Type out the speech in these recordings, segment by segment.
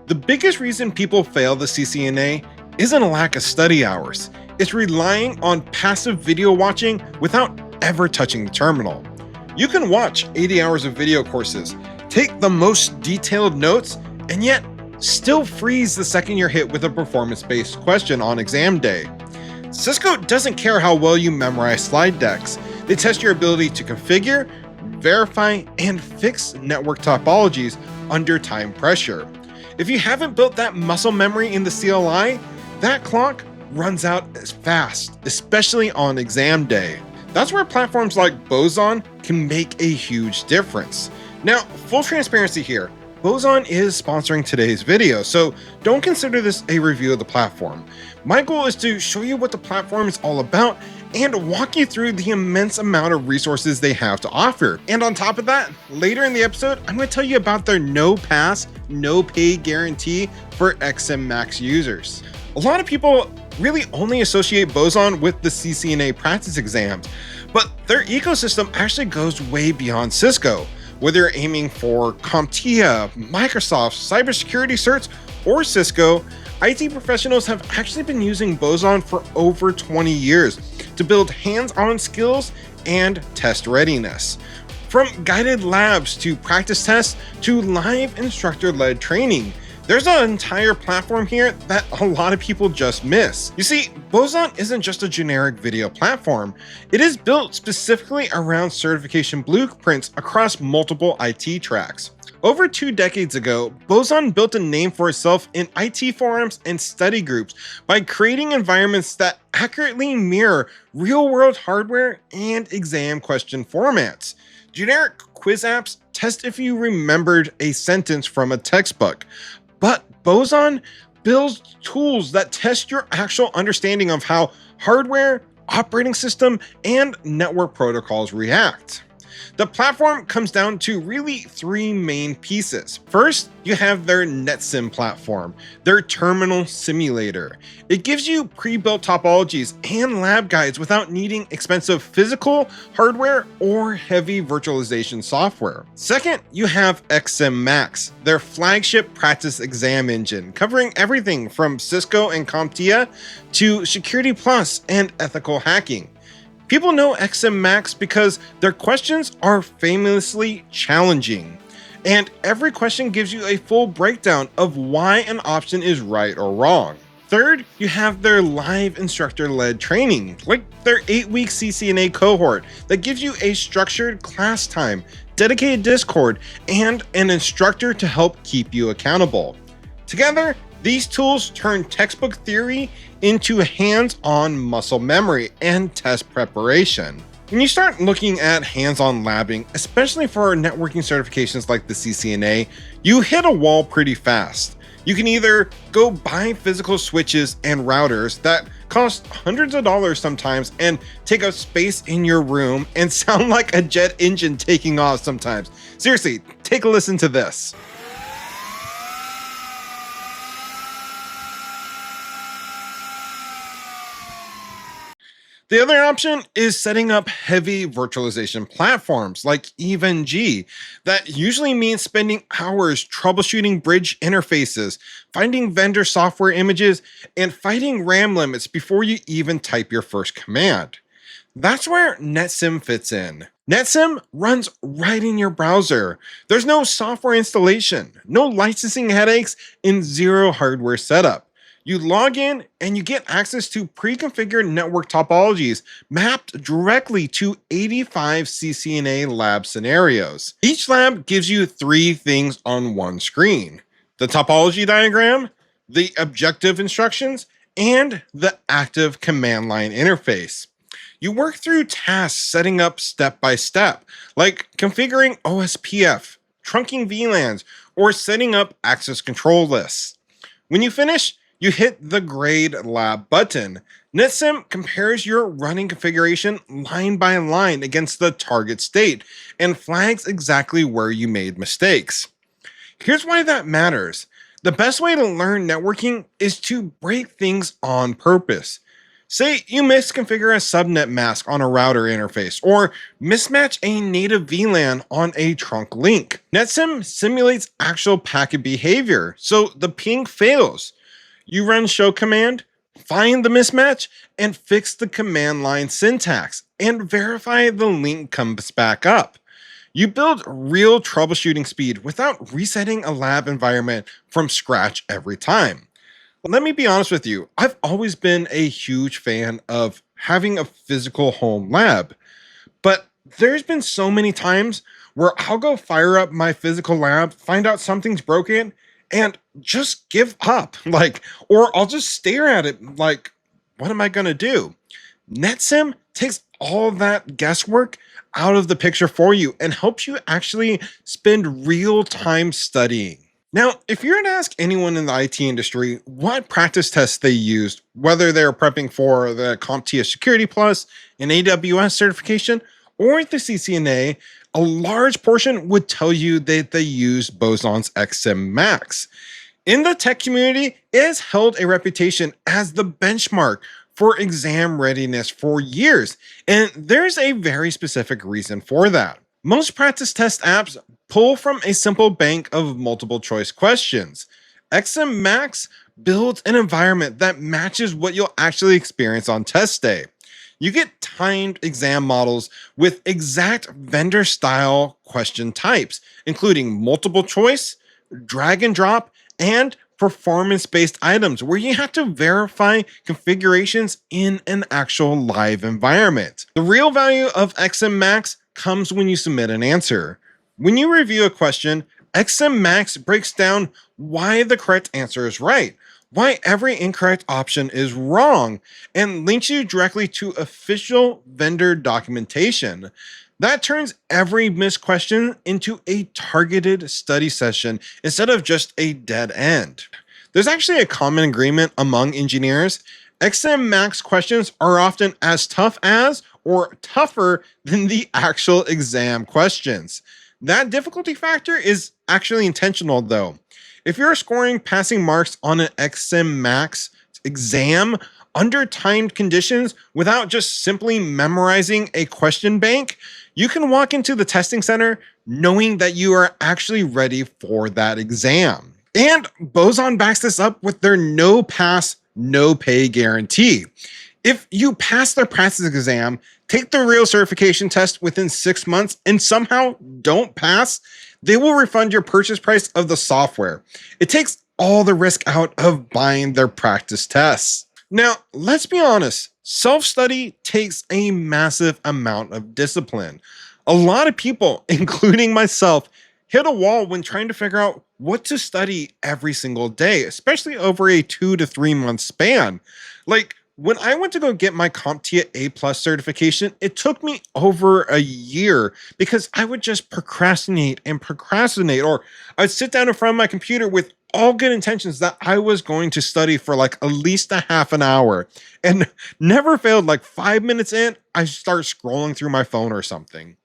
The biggest reason people fail the CCNA isn't a lack of study hours. It's relying on passive video watching without ever touching the terminal. You can watch 80 hours of video courses, take the most detailed notes, and yet still freeze the second you're hit with a performance-based question on exam day. Cisco doesn't care how well you memorize slide decks. They test your ability to configure, verify, and fix network topologies under time pressure. If you haven't built that muscle memory in the CLI, that clock runs out as fast, especially on exam day. That's where platforms like Boson can make a huge difference. Now, full transparency here, Boson is sponsoring today's video, so don't consider this a review of the platform. My goal is to show you what the platform is all about and walk you through the immense amount of resources they have to offer. And on top of that, later in the episode, I'm going to tell you about their no pass, no pay guarantee for ExSim-Max users. A lot of people really only associate Boson with the CCNA practice exams, but their ecosystem actually goes way beyond Cisco. Whether you're aiming for CompTIA, Microsoft, cybersecurity certs, or Cisco, IT professionals have actually been using Boson for over 20 years to build hands-on skills and test readiness. From guided labs to practice tests to live instructor-led training, there's an entire platform here that a lot of people just miss. You see, Boson isn't just a generic video platform. It is built specifically around certification blueprints across multiple IT tracks. Over 2 decades ago, Boson built a name for itself in IT forums and study groups by creating environments that accurately mirror real-world hardware and exam question formats. Generic quiz apps test if you remembered a sentence from a textbook, but Boson builds tools that test your actual understanding of how hardware, operating system, and network protocols react. The platform comes down to really 3 main pieces. First, you have their NetSim platform, their terminal simulator. It gives you pre-built topologies and lab guides without needing expensive physical hardware or heavy virtualization software. Second, you have ExSim-Max, their flagship practice exam engine, covering everything from Cisco and CompTIA to Security Plus and ethical hacking. People know ExSim-Max because their questions are famously challenging, and every question gives you a full breakdown of why an option is right or wrong. Third, you have their live instructor-led training, like their 8-week CCNA cohort that gives you a structured class time, dedicated Discord, and an instructor to help keep you accountable. Together, these tools turn textbook theory into hands-on muscle memory and test preparation. When you start looking at hands-on labbing, especially for networking certifications like the CCNA, you hit a wall pretty fast. You can either go buy physical switches and routers that cost hundreds of dollars sometimes and take up space in your room and sound like a jet engine taking off sometimes. Seriously, take a listen to this. The other option is setting up heavy virtualization platforms like EVE-NG. That usually means spending hours troubleshooting bridge interfaces, finding vendor software images, and fighting RAM limits before you even type your first command. That's where NetSim fits in. NetSim runs right in your browser. There's no software installation, no licensing headaches, and zero hardware setup. You log in and you get access to pre-configured network topologies mapped directly to 85 CCNA lab scenarios. Each lab gives you 3 things on one screen: the topology diagram, the objective instructions, and the active command line interface. You work through tasks setting up step by step, like configuring OSPF, trunking VLANs, or setting up access control lists. When you finish, you hit the Grade Lab button. NetSim compares your running configuration line by line against the target state and flags exactly where you made mistakes. Here's why that matters. The best way to learn networking is to break things on purpose. Say you misconfigure a subnet mask on a router interface, or mismatch a native VLAN on a trunk link. NetSim simulates actual packet behavior, so the ping fails. You run show command, find the mismatch, and fix the command line syntax, and verify the link comes back up. You build real troubleshooting speed without resetting a lab environment from scratch every time. Let me be honest with you. I've always been a huge fan of having a physical home lab, but there's been so many times where I'll go fire up my physical lab, find out something's broken, and just give up. Or I'll just stare at it like, what am I going to do? NetSim takes all that guesswork out of the picture for you and helps you actually spend real time studying. Now, if you were to ask anyone in the IT industry what practice tests they used, whether they're prepping for the CompTIA Security Plus, an AWS certification, or the CCNA, a large portion would tell you that they use Boson's ExSim-Max. In the tech community, it has held a reputation as the benchmark for exam readiness for years, and there's a very specific reason for that. Most practice test apps pull from a simple bank of multiple choice questions. ExSim-Max builds an environment that matches what you'll actually experience on test day. You get timed exam models with exact vendor style question types, including multiple choice, drag and drop, and performance-based items where you have to verify configurations in an actual live environment. The real value of ExSim-Max comes when you submit an answer. When you review a question, ExSim-Max breaks down why the correct answer is right, why every incorrect option is wrong, and links you directly to official vendor documentation. That turns every missed question into a targeted study session instead of just a dead end. There's actually a common agreement among engineers. ExSim-Max questions are often as tough as or tougher than the actual exam questions. That difficulty factor is actually intentional though. If you're scoring passing marks on an ExSim-Max exam under timed conditions without just simply memorizing a question bank, you can walk into the testing center knowing that you are actually ready for that exam. And Boson backs this up with their no pass, no pay guarantee. If you pass their practice exam, take the real certification test within 6 months, and somehow don't pass, they will refund your purchase price of the software. It takes all the risk out of buying their practice tests. Now, let's be honest, self-study takes a massive amount of discipline. A lot of people, including myself, hit a wall when trying to figure out what to study every single day, especially over a 2 to 3 month span. When I went to go get my CompTIA A+ certification, it took me over a year because I would just procrastinate, or I'd sit down in front of my computer with all good intentions that I was going to study for at least a half an hour, and never failed. 5 minutes in, I start scrolling through my phone or something.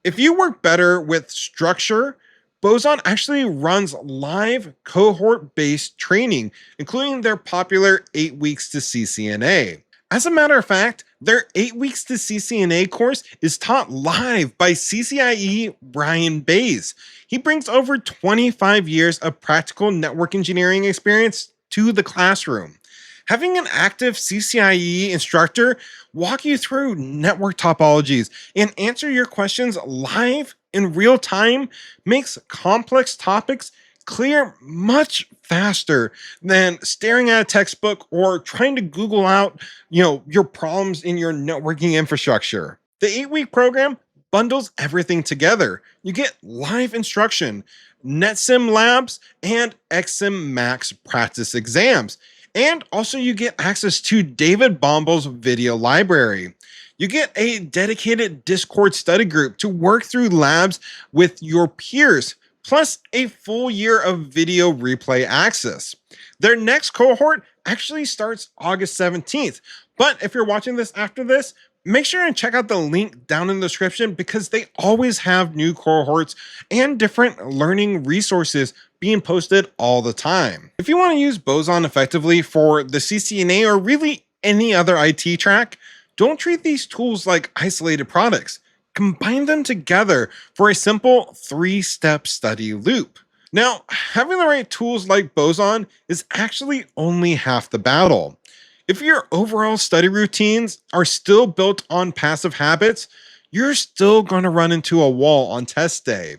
If you work better with structure, Boson actually runs live cohort-based training, including their popular 8 weeks to CCNA. As a matter of fact, their 8 weeks to CCNA course is taught live by CCIE Brian Bays. He brings over 25 years of practical network engineering experience to the classroom. Having an active CCIE instructor walk you through network topologies and answer your questions live in real time makes complex topics clear much faster than staring at a textbook or trying to Google out, your problems in your networking infrastructure. The 8-week program bundles everything together. You get live instruction, NetSim labs, and ExSim-Max practice exams. And also you get access to David Bomble's video library. You get a dedicated Discord study group to work through labs with your peers, plus a full year of video replay access. Their next cohort actually starts August 17th. But if you're watching this after this, make sure and check out the link down in the description because they always have new cohorts and different learning resources being posted all the time. If you want to use Boson effectively for the CCNA or really any other IT track, don't treat these tools like isolated products. Combine them together for a simple 3-step study loop. Now, having the right tools like Boson is actually only half the battle. If your overall study routines are still built on passive habits, you're still going to run into a wall on test day.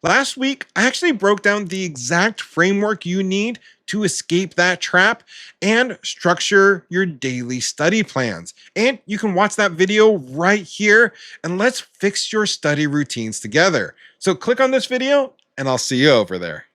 Last week, I actually broke down the exact framework you need to escape that trap and structure your daily study plans. And you can watch that video right here, and let's fix your study routines together. So click on this video and I'll see you over there.